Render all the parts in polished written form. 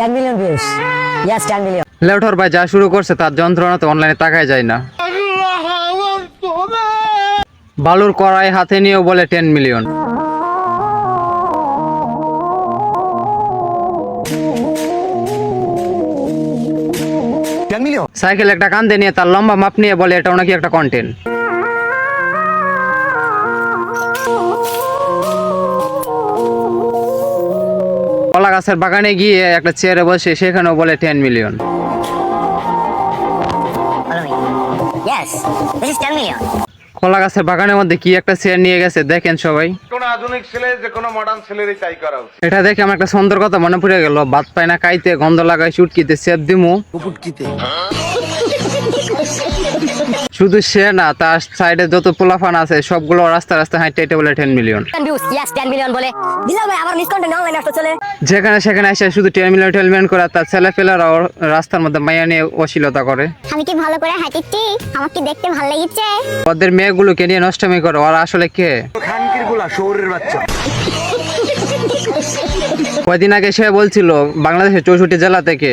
10 million views. Yes, 10 million. লেউঠর ভাই যা শুরু করছে তার যন্ত্রণা তো অনলাইনে তাকাই যায় না। বালুর কড়াই হাতে নিয়েও বলে 10 মিলিয়ন। সাইকেল একটা কান্দে নিয়ে তার লম্বা মাপ নিয়ে বলে এটাও নাকি একটা কন্টেন্ট। কলা গাছের বাগানে গিয়ে একটা চেয়ারে বসে সেখানেও বলে 10 million. Yes, this is 10 million. কলা গাছের বাগানের মধ্যে কি একটা চেয়ার নিয়ে গেছে দেখেন সবাই। কোন আধুনিক ছেলে যে কোনো মডার্ন ছেলেরই তাই করা উচিত। এটা দেখে আমার একটা সুন্দর কথা মনে পড়ে গেল, ভাত পায় না খাইতে, গন্ধ লাগাই চুটকিতে, সেপ দিমু শুধু সে না, তার সাইডে যত পোলাফান আছে সবগুলো রাস্তা রাস্তা হাঁটতে হেঁটে বলে 10 মিলিয়ন। Views. Yes, 10 million বলে। দিলাম ভাই আবার মিস কন্টেন্ট অনলাইনে আসতে চলে। যেখানে সেখানে এসে শুধু 10 মিলিয়ন করে, তার ছেলে পেলেরাও রাস্তার মধ্যে মাইয়া নিয়ে অশ্লীলতা করে। আমি কি ভালো করে হাঁটিছি? আমাকে দেখতে ভালো লেগেছে? ওদের মেয়েগুলোকে নিয়ে নষ্টমি করে, ওরা আসলে কে? খানকির গুলা শহরের বাচ্চা। কয়দিন আগে সে বলছিল বাংলাদেশের 64 জেলা থেকে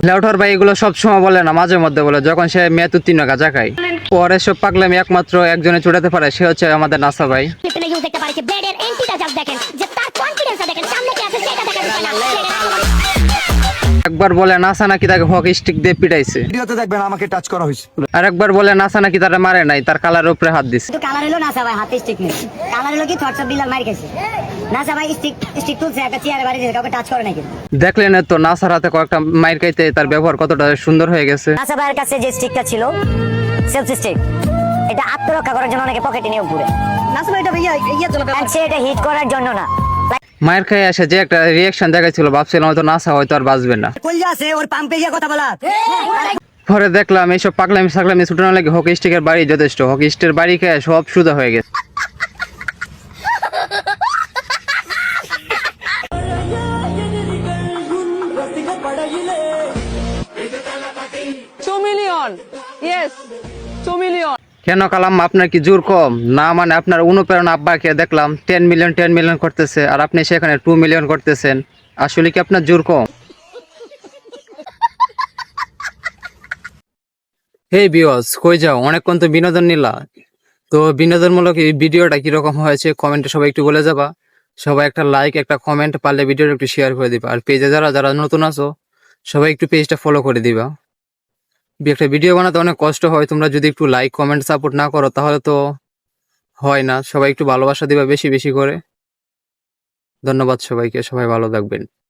লেউঠর ভাই এগুলো সবসময় বলে না, মাঝে মধ্যে বলে যখন সে মেয়ে তুত্তিন গাঁজা খায়। পরে সব পাগলামি একমাত্র একজনে চুড়াতে পারে, সে হচ্ছে আমাদের নাসা ভাই। পিপলে ইউজ দেখতে পারে ব্লেডের এন্টিটা জাস্ট দেখেন, যে তার কনফিডেন্সটা দেখেন, সামনে কি আছে সেটা দেখা যায় না। একবার বলে নাসা নাকি তাকে হকি স্টিক দিয়ে পিটাইছে, ভিডিওতে দেখবেন আমাকে টাচ করা হয়েছে। আর একবার বলে নাসা নাকি তারা মারে নাই, তার কালার উপরে হাত দিছে। তো কালার হলো না সবাই হাতে স্টিক নেই, কালার হলো কি থটস অফ বিলাল মার গেছে না সবাই স্টিক তুলছে একটা চেয়ারে বাড়ি দিয়ে কাউকে টাচ করে নাকি। দেখলেন তো নাসার হাতে কয়েকটা মাইর খাইতে তার ব্যবহার কতটা সুন্দর হয়ে গেছে। নাসা ভাইয়ের কাছে যে স্টিকটা ছিল সেলফ স্টিক, এটা আত্মরক্ষা করার জন্য অনেকে পকেটে নিয়ে ঘুরে। নাসা ভাই এটা ইয়া চলে সে এটা হিট করার জন্য না, মায়ের খেয়ে আসে যে একটা রিয়াকশন দেখাচ্ছিল, ভাবছিলাম হয়তো নাসা হয়তো আর বাঁচবে না। কইয়া আছে ওর পাম্পে গিয়ে কথা বলা। পরে দেখলাম এইসব পাগলামি সাগলামি ছুটানো লাগে হকি স্টিকের বাড়ি যথেষ্ট, হকি স্টিকের বাড়ি খেয়ে সব সুদা হয়ে গেছে। কেন কালাম আপনার কি জোর কম না? মানে আপনার অনুপ্রেরণা আব্বাকে দেখলাম 10 মিলিয়ন করতেছে, আর আপনি সেখানে 2 মিলিয়ন করতেছেন, আসলে কি আপনার জোর কম? হেই ভিউয়ার্স, কই যাও? অনেকক্ষণ তো বিনোদন নিলা, তো বিনোদনমূলক এই ভিডিওটা কিরকম হয়েছে কমেন্টে সবাই একটু বলে যাবা। সবাই একটা লাইক একটা কমেন্ট, পারলে ভিডিওটা একটু শেয়ার করে দিবা, আর পেজে যারা যারা নতুন আছো সবাই একটু পেজটা ফলো করে দিবা। একটা ভিডিও বানাতে অনেক কষ্ট হয়, তোমরা যদি একটু লাইক কমেন্ট সাপোর্ট না করো তাহলে তো হয় না। সবাই একটু ভালোবাসা দিবা বেশি বেশি করে। ধন্যবাদ সবাইকে, সবাই ভালো থাকবেন।